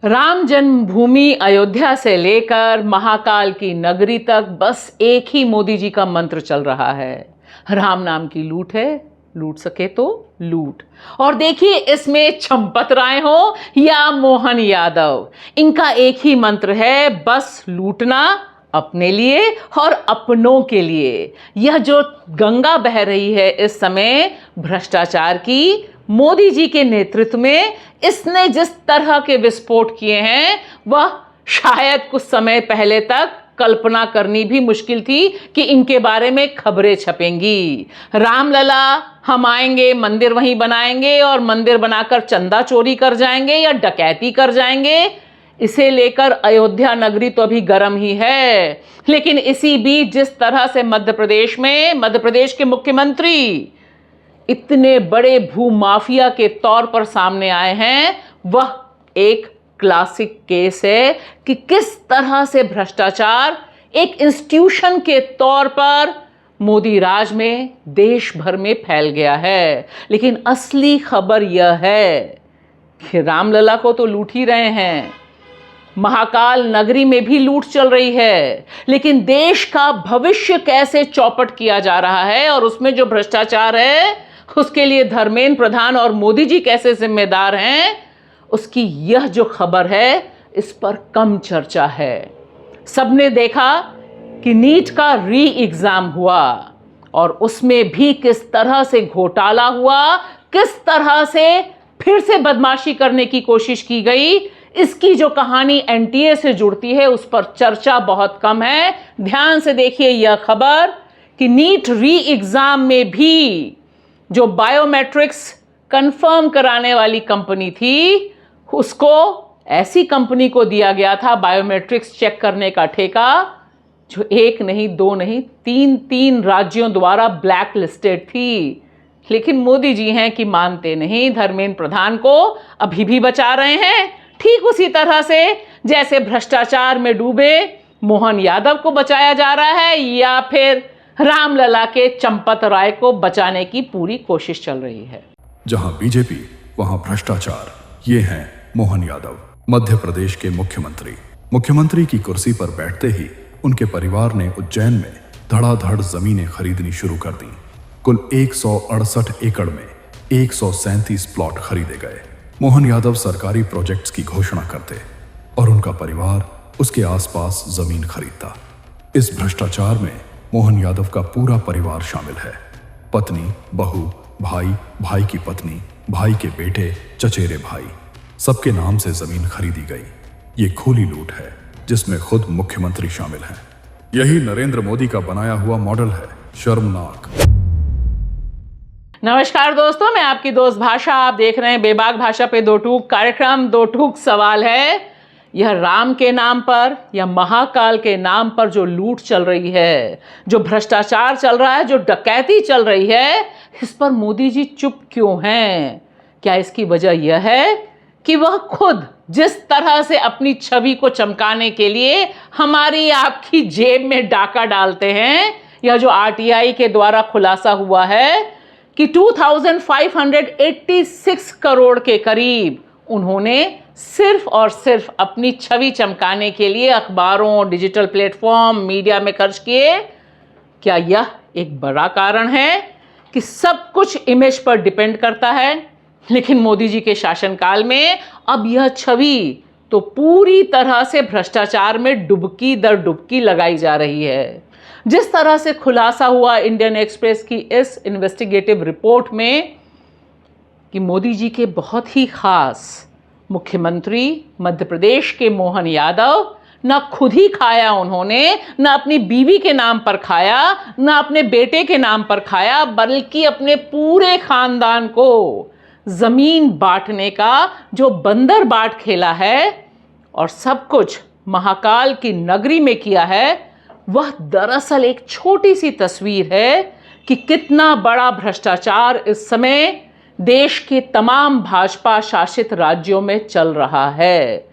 राम जन्मभूमि अयोध्या से लेकर महाकाल की नगरी तक बस एक ही मोदी जी का मंत्र चल रहा है। राम नाम की लूट है, लूट सके तो लूट। और देखिए, इसमें चंपत राय हो या मोहन यादव, इनका एक ही मंत्र है, बस लूटना अपने लिए और अपनों के लिए। यह जो गंगा बह रही है इस समय भ्रष्टाचार की, मोदी जी के नेतृत्व में इसने जिस तरह के विस्फोट किए हैं, वह शायद कुछ समय पहले तक कल्पना करनी भी मुश्किल थी कि इनके बारे में खबरें छपेंगी। रामलला, हम आएंगे, मंदिर वहीं बनाएंगे और मंदिर बनाकर चंदा चोरी कर जाएंगे या डकैती कर जाएंगे, इसे लेकर अयोध्या नगरी तो अभी गर्म ही है। लेकिन इसी बीच जिस तरह से मध्य प्रदेश के मुख्यमंत्री इतने बड़े भूमाफिया के तौर पर सामने आए हैं, वह एक क्लासिक केस है कि किस तरह से भ्रष्टाचार एक इंस्टीट्यूशन के तौर पर मोदी राज में देश भर में फैल गया है। लेकिन असली खबर यह है कि रामलला को तो लूट ही रहे हैं, महाकाल नगरी में भी लूट चल रही है, लेकिन देश का भविष्य कैसे चौपट किया जा रहा है और उसमें जो भ्रष्टाचार है उसके लिए धर्मेंद्र प्रधान और मोदी जी कैसे जिम्मेदार हैं, उसकी यह जो खबर है इस पर कम चर्चा है। सबने देखा कि नीट का री एग्जाम हुआ और उसमें भी किस तरह से घोटाला हुआ, किस तरह से फिर से बदमाशी करने की कोशिश की गई, इसकी जो कहानी एनटीए से जुड़ती है उस पर चर्चा बहुत कम है। ध्यान से देखिए यह खबर कि नीट री एग्जाम में भी जो बायोमेट्रिक्स कंफर्म कराने वाली कंपनी थी, उसको ऐसी कंपनी को दिया गया था बायोमेट्रिक्स चेक करने का ठेका, जो एक नहीं, दो नहीं, तीन राज्यों द्वारा ब्लैक लिस्टेड थी। लेकिन मोदी जी हैं कि मानते नहीं, धर्मेंद्र प्रधान को अभी भी बचा रहे हैं, ठीक उसी तरह से जैसे भ्रष्टाचार में डूबे मोहन यादव को बचाया जा रहा है या फिर रामलला के चंपत राय को बचाने की पूरी कोशिश चल रही है। जहां बीजेपी वहां भ्रष्टाचार। ये हैं मोहन यादव, मध्य प्रदेश के मुख्यमंत्री की कुर्सी पर बैठते ही उनके परिवार ने उज्जैन में धड़ाधड़ जमीनें खरीदनी शुरू कर दी। कुल 168 एकड़ में 137 प्लॉट खरीदे गए। मोहन यादव सरकारी प्रोजेक्ट्स की घोषणा करते और उनका परिवार उसके आसपास जमीन खरीदता। इस भ्रष्टाचार में मोहन यादव का पूरा परिवार शामिल है। पत्नी, बहू, भाई, भाई की पत्नी, भाई के बेटे, चचेरे भाई, सबके नाम से जमीन खरीदी गई। ये खुली लूट है जिसमें खुद मुख्यमंत्री शामिल हैं। यही नरेंद्र मोदी का बनाया हुआ मॉडल है। शर्मनाक। नमस्कार दोस्तों, मैं आपकी दोस्त भाषा। आप देख रहे हैं बेबाक भाषा पे दो टूक कार्यक्रम। दो टूक सवाल है, यह राम के नाम पर या महाकाल के नाम पर जो लूट चल रही है, जो भ्रष्टाचार चल रहा है, जो डकैती चल रही है, इस पर मोदी जी चुप क्यों हैं? क्या इसकी वजह यह है कि वह खुद जिस तरह से अपनी छवि को चमकाने के लिए हमारी आपकी जेब में डाका डालते हैं, यह जो आरटीआई के द्वारा खुलासा हुआ है कि 2586 करोड़ के करीब उन्होंने सिर्फ और सिर्फ अपनी छवि चमकाने के लिए अखबारों, डिजिटल प्लेटफॉर्म, मीडिया में खर्च किए। क्या यह एक बड़ा कारण है कि सब कुछ इमेज पर डिपेंड करता है? लेकिन मोदी जी के शासनकाल में अब यह छवि तो पूरी तरह से भ्रष्टाचार में डुबकी दर डुबकी लगाई जा रही है। जिस तरह से खुलासा हुआ इंडियन एक्सप्रेस की इस इन्वेस्टिगेटिव रिपोर्ट में कि मोदी जी के बहुत ही खास मुख्यमंत्री मध्य प्रदेश के मोहन यादव न खुद ही खाया उन्होंने, न अपनी बीवी के नाम पर खाया, न अपने बेटे के नाम पर खाया, बल्कि अपने पूरे खानदान को जमीन बांटने का जो बंदर बाट खेला है और सब कुछ महाकाल की नगरी में किया है, वह दरअसल एक छोटी सी तस्वीर है कि कितना बड़ा भ्रष्टाचार इस समय देश के तमाम भाजपा शासित राज्यों में चल रहा है।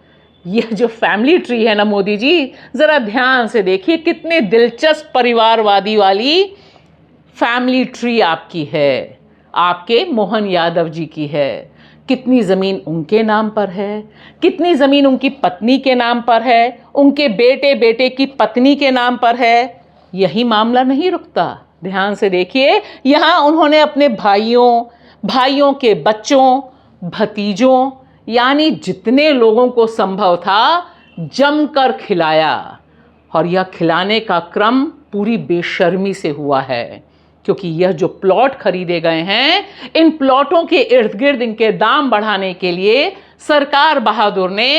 यह जो फैमिली ट्री है ना मोदी जी, जरा ध्यान से देखिए, कितने दिलचस्प परिवारवादी वाली फैमिली ट्री आपकी है, आपके मोहन यादव जी की है। कितनी ज़मीन उनके नाम पर है, कितनी ज़मीन उनकी पत्नी के नाम पर है, उनके बेटे बेटे की पत्नी के नाम पर है। यही मामला नहीं रुकता। ध्यान से देखिए, यहाँ उन्होंने अपने भाइयों के बच्चों, भतीजों, यानी जितने लोगों को संभव था जमकर खिलाया। और यह खिलाने का क्रम पूरी बेशर्मी से हुआ है, क्योंकि यह जो प्लॉट खरीदे गए हैं, इन प्लॉटों के इर्द गिर्द इनके दाम बढ़ाने के लिए सरकार बहादुर ने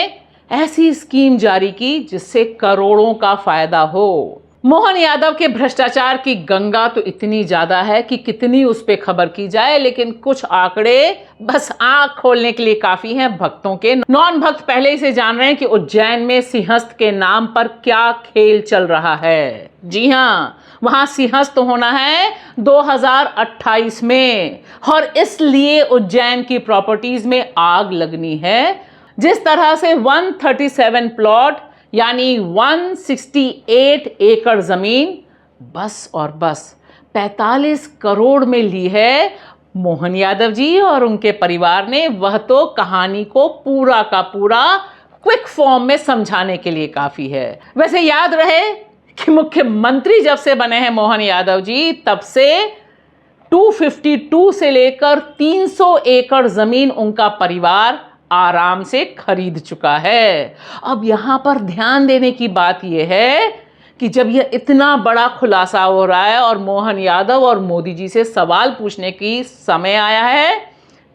ऐसी स्कीम जारी की जिससे करोड़ों का फायदा हो। मोहन यादव के भ्रष्टाचार की गंगा तो इतनी ज्यादा है कि कितनी उस पे खबर की जाए, लेकिन कुछ आंकड़े बस आंख खोलने के लिए काफी हैं भक्तों के। नॉन भक्त पहले ही से जान रहे हैं कि उज्जैन में सिंहस्थ के नाम पर क्या खेल चल रहा है। जी हाँ, वहां सिंहस्थ होना है 2028 में, और इसलिए उज्जैन की प्रॉपर्टीज में आग लगनी है। जिस तरह से 137 प्लॉट यानी 168 एकड़ जमीन बस और बस 45 करोड़ में ली है मोहन यादव जी और उनके परिवार ने, वह तो कहानी को पूरा का पूरा क्विक फॉर्म में समझाने के लिए काफी है। वैसे याद रहे कि मुख्यमंत्री जब से बने हैं मोहन यादव जी, तब से 252 से लेकर 300 एकड़ जमीन उनका परिवार आराम से खरीद चुका है। अब यहां पर ध्यान देने की बात यह है कि जब यह इतना बड़ा खुलासा हो रहा है और मोहन यादव और मोदी जी से सवाल पूछने की समय आया है,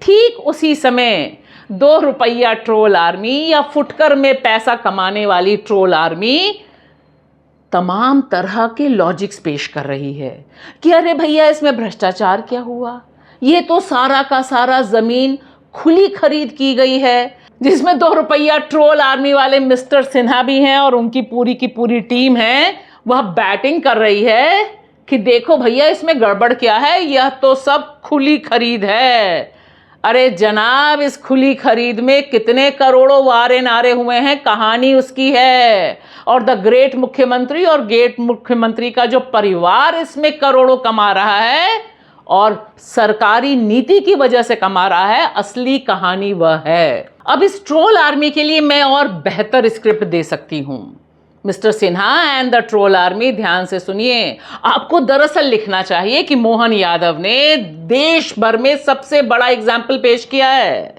ठीक उसी समय 2 रुपया ट्रोल आर्मी या फुटकर में पैसा कमाने वाली ट्रोल आर्मी तमाम तरह के लॉजिक्स पेश कर रही है कि अरे भैया, इसमें भ्रष्टाचार क्या हुआ, ये तो सारा का सारा जमीन खुली खरीद की गई है, जिसमें 2 रुपया ट्रोल आर्मी वाले मिस्टर सिन्हा भी हैं और उनकी पूरी की पूरी टीम है, वह बैटिंग कर रही है कि देखो भैया इसमें गड़बड़ क्या है, यह तो सब खुली खरीद है। अरे जनाब, इस खुली खरीद में कितने करोड़ों वारे नारे हुए हैं, कहानी उसकी है। और द ग्रेट मुख्यमंत्री और ग्रेट मुख्यमंत्री का जो परिवार इसमें करोड़ों कमा रहा है और सरकारी नीति की वजह से कमा रहा है, असली कहानी वह है। अब इस ट्रोल आर्मी के लिए मैं और बेहतर स्क्रिप्ट दे सकती हूं। Mister Sinha and the troll army, ध्यान से सुनिए। आपको दरअसल लिखना चाहिए कि मोहन यादव ने देश भर में सबसे बड़ा एग्जाम्पल पेश किया है,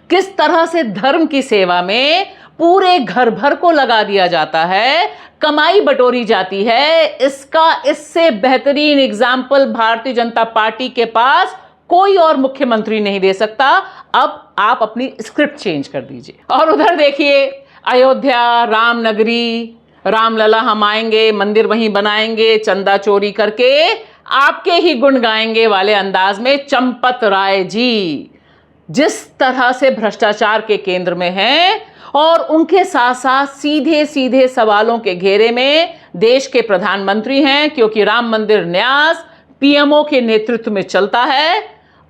किस तरह से धर्म की सेवा में पूरे घर भर को लगा दिया जाता है, कमाई बटोरी जाती है। इसका इससे बेहतरीन एग्जाम्पल भारतीय जनता पार्टी के पास कोई और मुख्यमंत्री नहीं दे सकता। अब आप अपनी स्क्रिप्ट चेंज कर दीजिए। और उधर देखिए, अयोध्या, रामनगरी, रामलला हम आएंगे, मंदिर वहीं बनाएंगे, चंदा चोरी करके आपके ही गुण गाएंगे वाले अंदाज में चंपत राय जी जिस तरह से भ्रष्टाचार के केंद्र में हैं और उनके साथ साथ सीधे सीधे सवालों के घेरे में देश के प्रधानमंत्री हैं, क्योंकि राम मंदिर न्यास पीएमओ के नेतृत्व में चलता है।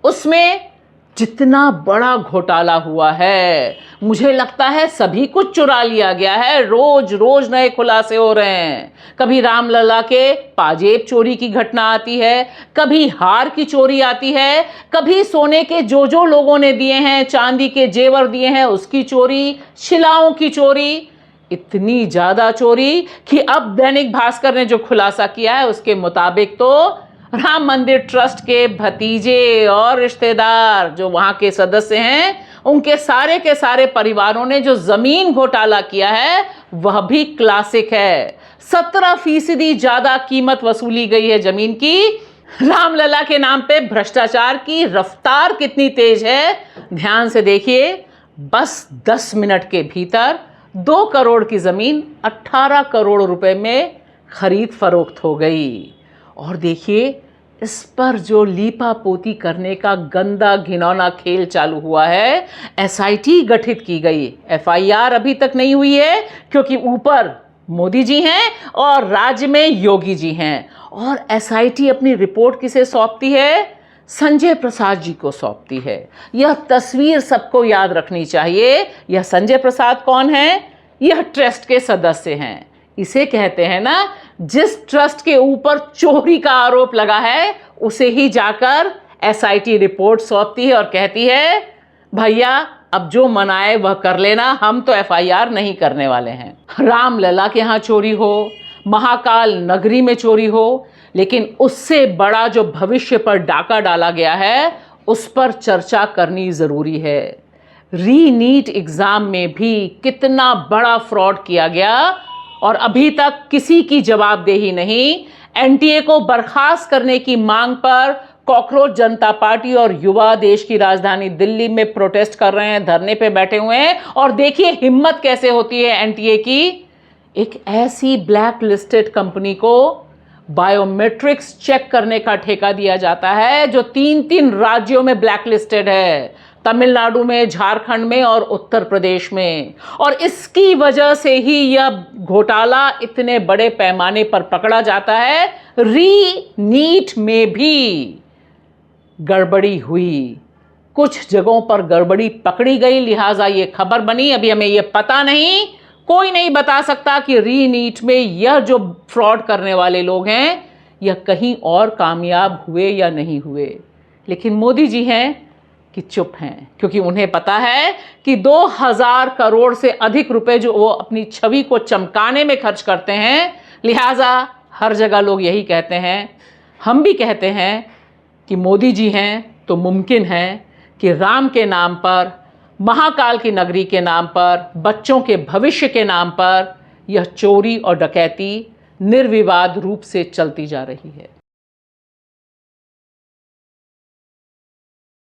उसमें जितना बड़ा घोटाला हुआ है, मुझे लगता है सभी कुछ चुरा लिया गया है। रोज रोज नए खुलासे हो रहे हैं। कभी रामलला के पाजेब चोरी की घटना आती है, कभी हार की चोरी आती है, कभी सोने के जो लोगों ने दिए हैं, चांदी के जेवर दिए हैं उसकी चोरी, शिलाओं की चोरी, इतनी ज्यादा चोरी कि अब दैनिक भास्कर ने जो खुलासा किया है उसके मुताबिक तो राम मंदिर ट्रस्ट के भतीजे और रिश्तेदार जो वहां के सदस्य हैं, उनके सारे के सारे परिवारों ने जो जमीन घोटाला किया है वह भी क्लासिक है। 17% ज्यादा कीमत वसूली गई है जमीन की। रामलला के नाम पे भ्रष्टाचार की रफ्तार कितनी तेज है, ध्यान से देखिए। बस 10 मिनट के भीतर 2 करोड़ की जमीन 18 करोड़ रुपए में खरीद फरोख्त हो गई। और देखिए, इस पर जो लीपा पोती करने का गंदा घिनौना खेल चालू हुआ है। एसआईटी गठित की गई, एफआईआर अभी तक नहीं हुई है, क्योंकि ऊपर मोदी जी हैं और राज्य में योगी जी हैं। और एसआईटी अपनी रिपोर्ट किसे सौंपती है? संजय प्रसाद जी को सौंपती है। यह तस्वीर सबको याद रखनी चाहिए। यह संजय प्रसाद कौन है? यह ट्रस्ट के सदस्य हैं। इसे कहते हैं ना, जिस ट्रस्ट के ऊपर चोरी का आरोप लगा है उसे ही जाकर एसआईटी रिपोर्ट सौंपती है और कहती है भैया अब जो मनाए वह कर लेना, हम तो एफआईआर नहीं करने वाले हैं। रामलला के यहाँ चोरी हो, महाकाल नगरी में चोरी हो, लेकिन उससे बड़ा जो भविष्य पर डाका डाला गया है उस पर चर्चा करनी जरूरी है। रीनीट एग्जाम में भी कितना बड़ा फ्रॉड किया गया और अभी तक किसी की जवाबदेही नहीं। एनटीए को बर्खास्त करने की मांग पर कॉकरोच जनता पार्टी और युवा देश की राजधानी दिल्ली में प्रोटेस्ट कर रहे हैं, धरने पे बैठे हुए हैं। और देखिए हिम्मत कैसे होती है एनटीए की, एक ऐसी ब्लैक लिस्टेड कंपनी को बायोमेट्रिक्स चेक करने का ठेका दिया जाता है जो 3 राज्यों में ब्लैक लिस्टेड है, तमिलनाडु में, झारखंड में और उत्तर प्रदेश में। और इसकी वजह से ही यह घोटाला इतने बड़े पैमाने पर पकड़ा जाता है। रीनीट में भी गड़बड़ी हुई, कुछ जगहों पर गड़बड़ी पकड़ी गई, लिहाजा ये खबर बनी। अभी हमें ये पता नहीं, कोई नहीं बता सकता कि रीनीट में यह जो फ्रॉड करने वाले लोग हैं यह कहीं और कामयाब हुए या नहीं हुए। लेकिन मोदी जी हैं कि चुप हैं, क्योंकि उन्हें पता है कि 2000 करोड़ से अधिक रुपए जो वो अपनी छवि को चमकाने में खर्च करते हैं, लिहाजा हर जगह लोग यही कहते हैं, हम भी कहते हैं कि मोदी जी हैं तो मुमकिन है कि राम के नाम पर, महाकाल की नगरी के नाम पर, बच्चों के भविष्य के नाम पर यह चोरी और डकैती निर्विवाद रूप से चलती जा रही है।